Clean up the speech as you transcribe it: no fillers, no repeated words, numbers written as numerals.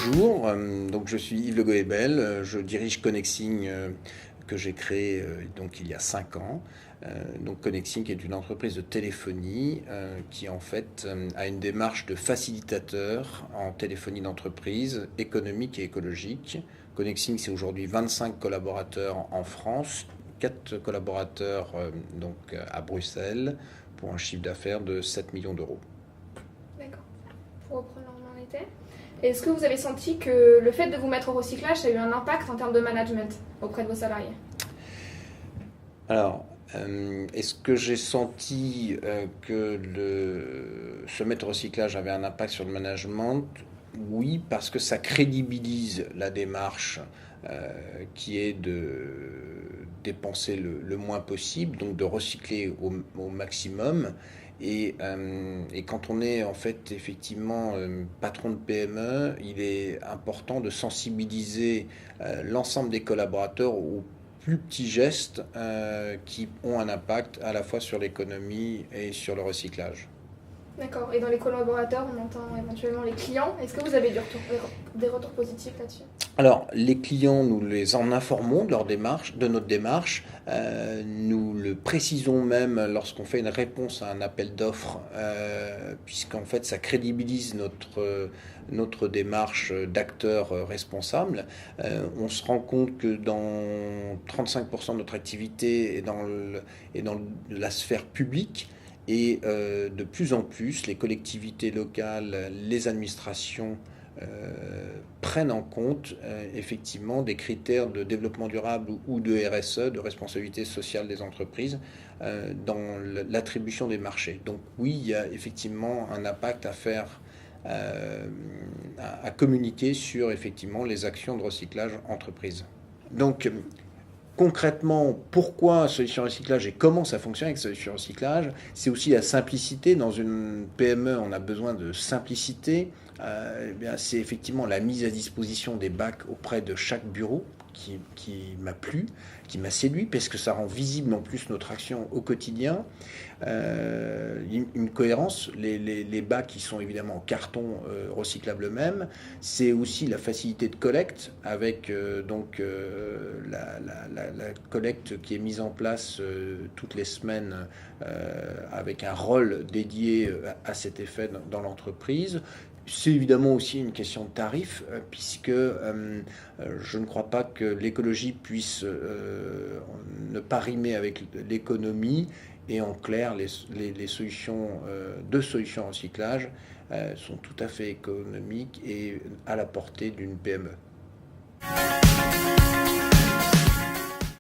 Bonjour, donc je suis Yves Le Goébel, je dirige Connexing que j'ai créé donc il y a 5 ans. Donc Connexing est une entreprise de téléphonie qui en fait a une démarche de facilitateur en téléphonie d'entreprise économique et écologique. Connexing, c'est aujourd'hui 25 collaborateurs en France, 4 collaborateurs à Bruxelles pour un chiffre d'affaires de 7 millions d'euros. D'accord. Pour reprendre là où on en était. Est-ce que vous avez senti que le fait de vous mettre au recyclage, ça a eu un impact en termes de management auprès de vos salariés? Alors, est-ce que j'ai senti que se mettre au recyclage avait un impact sur le management? Oui, parce que ça crédibilise la démarche qui est de dépenser le moins possible, donc de recycler au maximum. Et quand on est en fait effectivement patron de PME, il est important de sensibiliser l'ensemble des collaborateurs aux plus petits gestes qui ont un impact à la fois sur l'économie et sur le recyclage. D'accord. Et dans les collaborateurs, on entend éventuellement les clients. Est-ce que vous avez des retours positifs là-dessus? Alors, les clients, nous les en informons de leur démarche, de notre démarche. Nous le précisons même lorsqu'on fait une réponse à un appel d'offres, puisqu'en fait, ça crédibilise notre démarche d'acteur responsable. On se rend compte que dans 35% de notre activité est dans la sphère publique. Et de plus en plus, les collectivités locales, les administrations prennent en compte effectivement des critères de développement durable ou de RSE, de responsabilité sociale des entreprises, dans l'attribution des marchés. Donc oui, il y a effectivement un impact à faire, à communiquer sur effectivement les actions de recyclage entreprise. Donc concrètement, pourquoi Solution Recyclage et comment ça fonctionne avec Solution Recyclage? C'est aussi la simplicité. Dans une PME, on a besoin de simplicité. C'est effectivement la mise à disposition des bacs auprès de chaque bureau qui m'a plu, qui m'a séduit, parce que ça rend visible en plus notre action au quotidien. Une cohérence, les bacs qui sont évidemment en carton recyclable même, c'est aussi la facilité de collecte avec la collecte qui est mise en place toutes les semaines avec un rôle dédié à cet effet dans l'entreprise. C'est évidemment aussi une question de tarif, puisque je ne crois pas que l'écologie puisse ne pas rimer avec l'économie. Et en clair, les solutions, deux solutions recyclage sont tout à fait économiques et à la portée d'une PME.